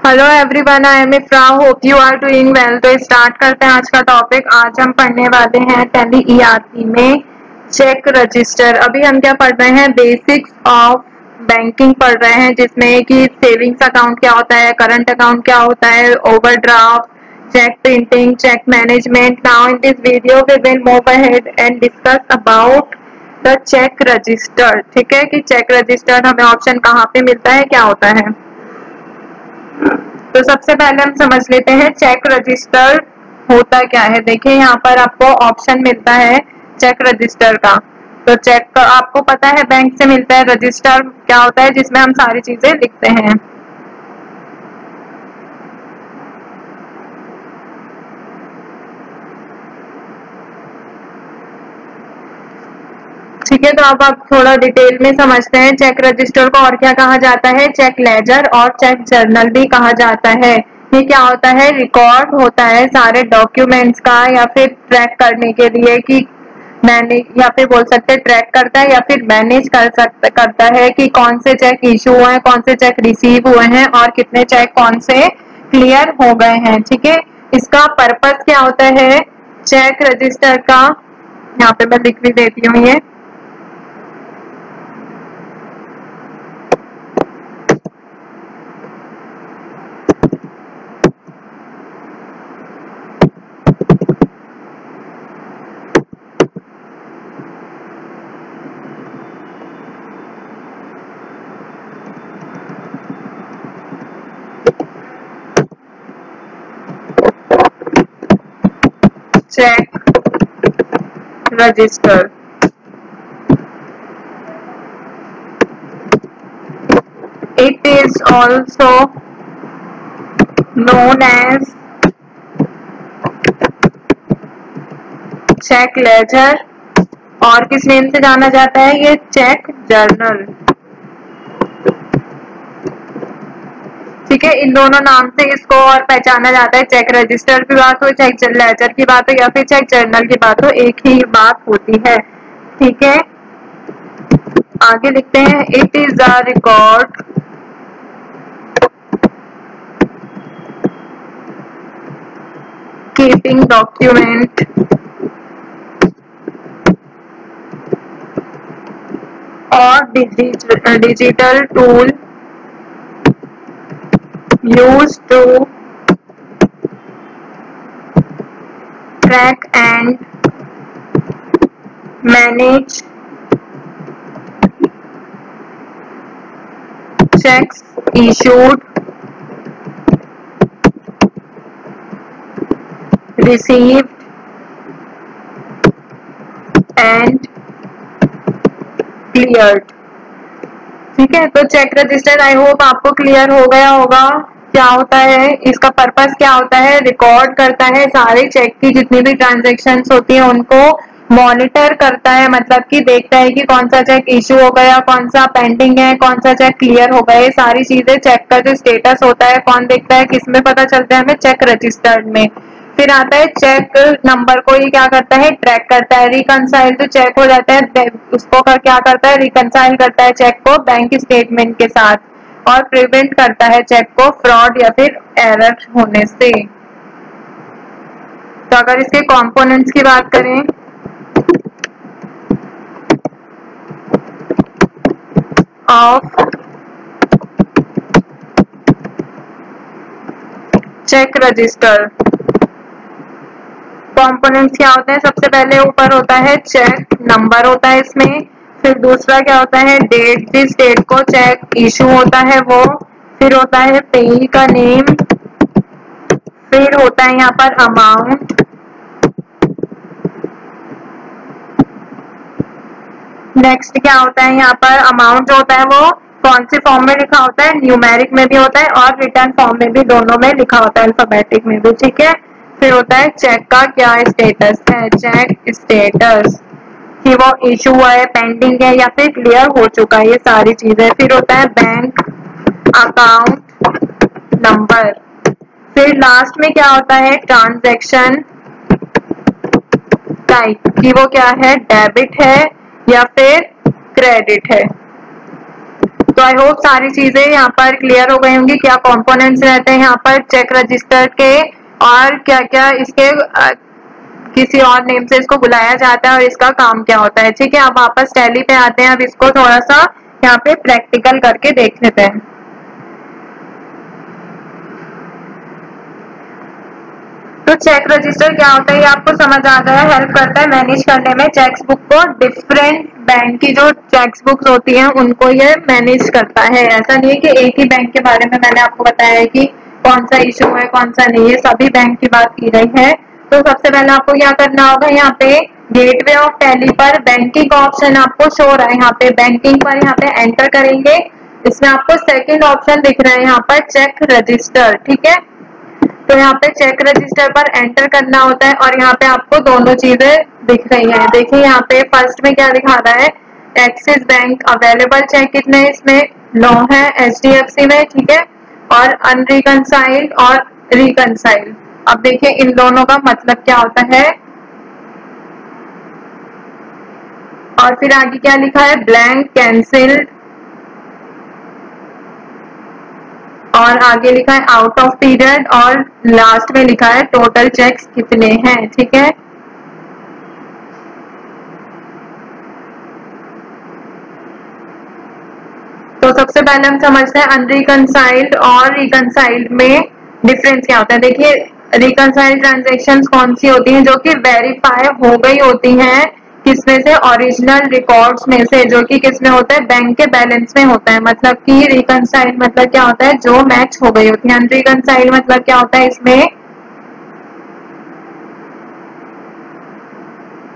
Hello everyone, I am Ifra, hope you are doing well. तो start करते हैं आज का टॉपिक। आज हम पढ़ने वाले हैं टैली ईआरपी में चेक रजिस्टर। अभी हम क्या पढ़ रहे हैं, बेसिक्स ऑफ बैंकिंग पढ़ रहे हैं, जिसमें कि सेविंग्स अकाउंट क्या होता है, करंट अकाउंट क्या होता है, overdraft, cheque printing, cheque management. Now in this video we will move ahead and discuss about the cheque register. ठीक है, कि चेक रजिस्टर हमें ऑप्शन कहाँ पे मिलता है, क्या होता है। तो सबसे पहले हम समझ लेते हैं चेक रजिस्टर होता क्या है। देखिए यहाँ पर आपको ऑप्शन मिलता है चेक रजिस्टर का। तो चेक का आपको पता है बैंक से मिलता है, रजिस्टर क्या होता है जिसमें हम सारी चीजें लिखते हैं। ठीक है, तो अब आप थोड़ा डिटेल में समझते हैं चेक रजिस्टर को और क्या कहा जाता है। चेक लेजर और चेक जर्नल भी कहा जाता है। ये क्या होता है, रिकॉर्ड होता है सारे डॉक्यूमेंट्स का, या फिर ट्रैक करने के लिए कि मैनेज, या फिर बोल सकते ट्रैक करता है या फिर मैनेज करता है कि कौन से चेक इशू हुए हैं, कौन से चेक रिसीव हुए हैं और कितने चेक कौन से क्लियर हो गए हैं। ठीक है, इसका पर्पस क्या होता है चेक रजिस्टर का, यहाँ पे मैं लिख भी देती हूँ ये। check register. It is also known as check ledger और किस नेम से जाना जाता है, ये चेक जर्नल। ठीक है, इन दोनों नाम से इसको और पहचाना जाता है। चेक रजिस्टर की बात हो, चेक लेजर की बात हो या फिर चेक जर्नल की बात हो, एक ही बात होती है। ठीक है, आगे लिखते हैं। It is a record keeping document और digital tool used to track and manage checks issued, received and cleared। ठीक है, तो चेक रजिस्टर आई होप आपको क्लियर हो गया होगा क्या होता है, इसका पर्पस क्या होता है। रिकॉर्ड करता है सारे चेक की जितनी भी ट्रांजैक्शंस होती है उनको मॉनिटर करता है, मतलब कि देखता है कि कौन सा चेक इशू हो गया, कौन सा पेंडिंग है, कौन सा चेक क्लियर हो गया। ये सारी चीजें चेक का जो स्टेटस होता है कौन देखता है, किसमें पता चलता है हमें, चेक रजिस्टर्ड में। फिर आता है चेक नंबर को, ये क्या करता है, ट्रैक करता है। रिकंसाइल जो चेक हो जाता है उसको क्या करता है, रिकंसाइल करता है चेक को बैंक स्टेटमेंट के साथ और प्रिवेंट करता है चेक को फ्रॉड या फिर एरर होने से। तो अगर इसके कंपोनेंट्स की बात करें, ऑफ चेक रजिस्टर, कंपोनेंट्स क्या होते हैं। सबसे पहले ऊपर होता है चेक नंबर होता है इसमें, फिर दूसरा क्या होता है, डेट, जिस डेट को चेक इशू होता है वो, फिर होता है पेई का नेम, फिर होता है यहाँ पर अमाउंट, नेक्स्ट क्या होता है यहाँ पर, अमाउंट जो होता है वो कौन से फॉर्म में लिखा होता है, न्यूमेरिक में भी होता है और रिटर्न फॉर्म में भी, दोनों में लिखा होता है, अल्फाबेटिक में भी। ठीक है, फिर होता है चेक का क्या स्टेटस है, चेक स्टेटस कि वो इशू हुआ है, पेंडिंग है या फिर क्लियर हो चुका है, ये सारी चीजें। फिर होता है बैंक अकाउंट नंबर, फिर लास्ट में क्या होता है, ट्रांजैक्शन टाइप कि वो क्या है, डेबिट है या फिर क्रेडिट है। तो आई होप सारी चीजें यहाँ पर क्लियर हो गई होंगी, क्या कंपोनेंट्स रहते हैं यहाँ पर चेक रजिस्टर के, और क्या क्या इसके किसी और नेम से इसको बुलाया जाता है और इसका काम क्या होता है। ठीक है, अब वापस टैली पे आते हैं। अब इसको थोड़ा सा यहाँ पे प्रैक्टिकल करके देख लेते हैं। तो चेक रजिस्टर क्या होता है ये आपको समझ आ गया। हेल्प करता है मैनेज करने में चेक्स बुक को, डिफरेंट बैंक की जो चेक्स बुक्स होती हैं उनको ये मैनेज करता है। ऐसा नहीं है कि एक ही बैंक के बारे में मैंने आपको बताया है कि कौन सा इशू है कौन सा नहीं है, सभी बैंक की बात की गई है। तो सबसे पहले आपको क्या करना होगा, यहाँ पे गेटवे ऑफ टैली पर बैंकिंग का ऑप्शन आपको शो हो रहा है। यहाँ पे बैंकिंग पर यहाँ पे एंटर करेंगे, इसमें आपको सेकेंड ऑप्शन दिख रहा है यहाँ पर चेक रजिस्टर। ठीक है, तो यहाँ पे चेक रजिस्टर पर एंटर करना होता है और यहाँ पे आपको दोनों चीजें दिख रही हैं। देखिए यहाँ पे फर्स्ट में क्या दिखा रहा है, एक्सिस बैंक अवेलेबल चेक कितने हैं, इसमें 9 है HDFC में। ठीक है, और अनरिकनसाइल्ड और रिकनसाइल्ड। अब देखिए इन दोनों का मतलब क्या होता है, और फिर आगे क्या लिखा है, ब्लैंक, कैंसिल्ड, और आगे लिखा है आउट ऑफ पीरियड, और लास्ट में लिखा है टोटल चेक्स कितने हैं। ठीक है, तो सबसे पहले हम समझते हैं अनरिकनसाइल्ड और रिकनसाइल्ड में डिफरेंस क्या होता है। देखिए रिकनसाइल्ड ट्रांजैक्शंस कौन सी होती हैं, जो कि वेरीफाई हो गई होती हैं, किसमें से, ओरिजिनल रिकॉर्ड्स में से, जो कि किसमें होता है, बैंक के बैलेंस में होता है। मतलब कि रिकनसाइल्ड मतलब क्या होता है, जो मैच हो गई होती है। अनरिकनसाइल्ड मतलब क्या होता है, इसमें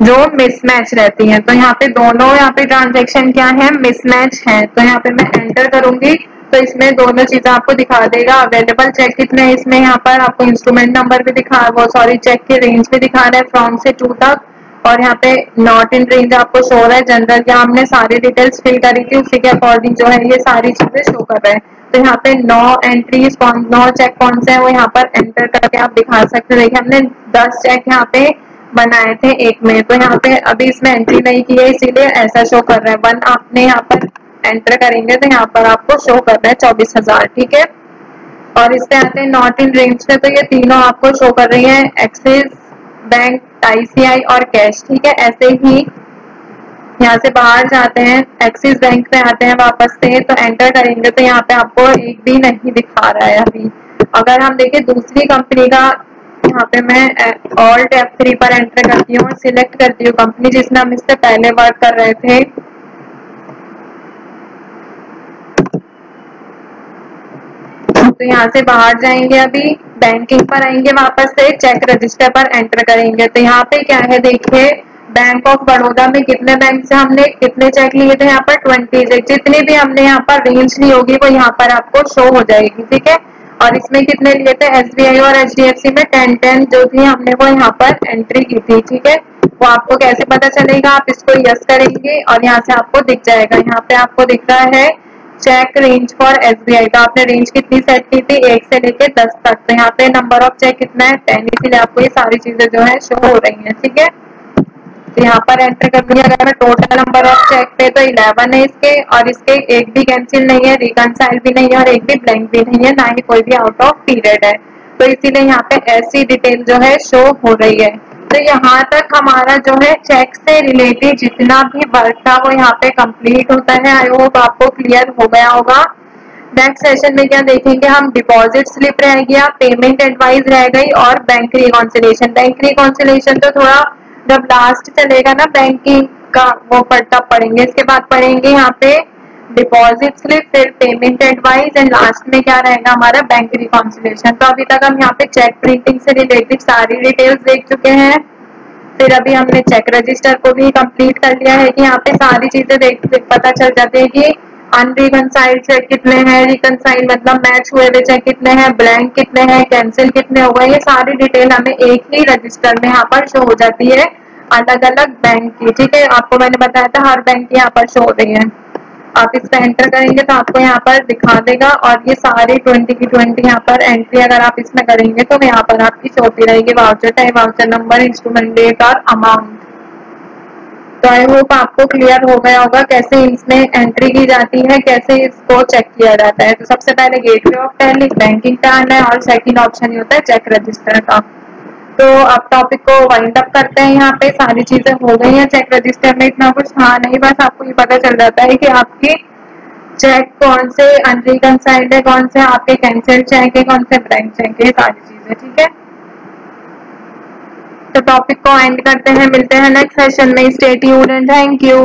जो मिसमैच रहती है। तो यहाँ पे दोनों यहाँ पे ट्रांजेक्शन क्या है, मिसमैच है। तो यहाँ पे मैं एंटर करूंगी तो इसमें दोनों चीजें आपको दिखा देगा। अवेलेबल चेक कितने हैं, इसमें यहाँ पर आपको इंस्ट्रूमेंट नंबर भी दिखा, वो सॉरी चेक की रेंज भी दिखा रहा है फ्रॉम से टू तक, और यहाँ पे नॉट इन रेंज आपको शो हो रहा है। जनरल क्या हमने सारी डिटेल्स फिल करी थी उसी के अकॉर्डिंग जो है ये सारी चीजें शो कर रहा है। तो यहाँ पे 9 एंट्रीज, 9 चेक कौन से है वो यहाँ पर एंटर करके आप दिखा सकते हैं। देखिए हमने 10 चेक यहाँ पे बनाए थे एक में, तो यहाँ पे अभी इसमें एंट्री नहीं की है इसीलिए ऐसा शो कर रहा है। 1 आपने यहाँ पर एंटर करेंगे तो यहाँ पर आपको शो कर रहा है 24,000। ठीक है, और इससे आते हैं नॉट इन रेंज में, तो ये तीनों आपको शो कर रही है, एक्सिस बैंक, ICI और कैश। ठीक है, ऐसे ही यहाँ से बाहर जाते हैं, एक्सिस बैंक में आते हैं वापस से, तो एंटर करेंगे तो यहाँ पे आपको एक भी नहीं दिखा रहा है अभी। अगर हम देखें दूसरी कंपनी का, यहाँ पे मैं ऑल्ट F3 पर एंटर करती हूँ और सिलेक्ट करती हूँ कंपनी जिसमें हम इससे पहले वर्क कर रहे थे। तो यहाँ से बाहर जाएंगे, अभी बैंकिंग पर आएंगे, वापस से चेक रजिस्टर पर एंटर करेंगे। तो यहाँ पे क्या है, देखिए बैंक ऑफ बड़ौदा में कितने बैंक से हमने कितने चेक लिए थे, यहाँ पर 20 चेक। जितनी भी हमने यहाँ पर रेंज ली होगी वो यहाँ पर आपको शो हो जाएगी। ठीक है, और इसमें कितने लिए थे, SBI और HDFC में 10 जो थी हमने वो यहाँ पर एंट्री की थी। ठीक है, वो आपको कैसे पता चलेगा, आप इसको यस करेंगे और यहाँ से आपको दिख जाएगा। यहाँ पे आपको दिख रहा है चेक रेंज फॉर SBI, तो आपने रेंज कितनी सेट की थी, 1 से लेके 10 तक। तो यहाँ पे नंबर ऑफ चेक कितना है, 10, इसीलिए आपको ये सारी चीजें जो है शो हो रही हैं। ठीक है, तो यहाँ पर एंटर करनी है। अगर मैं टोटल नंबर ऑफ चेक पे तो 11 है इसके, और इसके एक भी कैंसिल नहीं है, रिकनसाइल भी नहीं है, और एक भी ब्लैंक भी नहीं है, ना ही कोई भी आउट ऑफ पीरियड है। तो इसीलिए यहाँ पे ऐसी डिटेल जो है शो हो रही है। तो यहाँ तक हमारा जो है चेक से रिलेटेड जितना भी वर्क था वो यहाँ पे कंप्लीट होता है। आई होप आपको क्लियर हो गया होगा। नेक्स्ट सेशन में क्या देखेंगे हम, डिपॉजिट स्लिप रह गया, पेमेंट एडवाइस रह गई, और बैंक रिकॉन्सिलेशन। बैंक रिकॉन्सिलेशन तो थोड़ा जब लास्ट चलेगा ना बैंकिंग का वो तब पढ़ेंगे। इसके बाद पढ़ेंगे यहाँ पे डिपॉजिट स्लिप, फिर पेमेंट एडवाइस, एंड लास्ट में क्या रहेगा हमारा बैंक रिकॉन्सिलेशन। तो अभी तक हम यहाँ पे चेक प्रिंटिंग से रिलेटेड सारी डिटेल्स देख चुके हैं। फिर अभी हमने चेक रजिस्टर को भी कंप्लीट कर लिया है कि यहाँ पे सारी चीजें देख पता चल जाती है कि अनरिकनसाइल्ड चेक कितने हैं, रिकनसाइल मतलब मैच हुए हुए चेक कितने हैं, ब्लैंक कितने हैं, कैंसिल कितने हो गए। ये सारी डिटेल हमें एक ही रजिस्टर में यहाँ पर शो हो जाती है, अलग अलग बैंक की। ठीक है, आपको मैंने बताया था हर बैंक की यहाँ पर शो हो रही है। आप इस पर एंटर करेंगे तो आपको यहाँ पर दिखा देगा, और ये सारी 20 की 20 यहाँ पर एंट्री अगर आप इसमें करेंगे तो यहाँ पर आपकी शो होती रहेगी voucher type, voucher number, instrument date और अमाउंट। तो आई होप आपको क्लियर हो गया होगा कैसे इसमें एंट्री की जाती है, कैसे इसको चेक किया जाता है। तो सबसे पहले गेटवे ऑफ टैली बैंकिंग का आना है और सेकंड ऑप्शन ये होता है चेक रजिस्टर का। तो अब टॉपिक को वाइंड अप करते हैं। यहाँ पे सारी चीजें हो गई हैं चेक रजिस्टर में, इतना कुछ था नहीं, बस आपको ये पता चल जाता है कि आपकी चेक कौन से अनरिकनसाइल्ड है, कौन से आपके कैंसिल चेक है, कौन से ब्लैंक चेक है, सारी चीजें। ठीक है, तो टॉपिक को एंड करते हैं, मिलते हैं नेक्स्ट सेशन में। Stay tuned and thank you.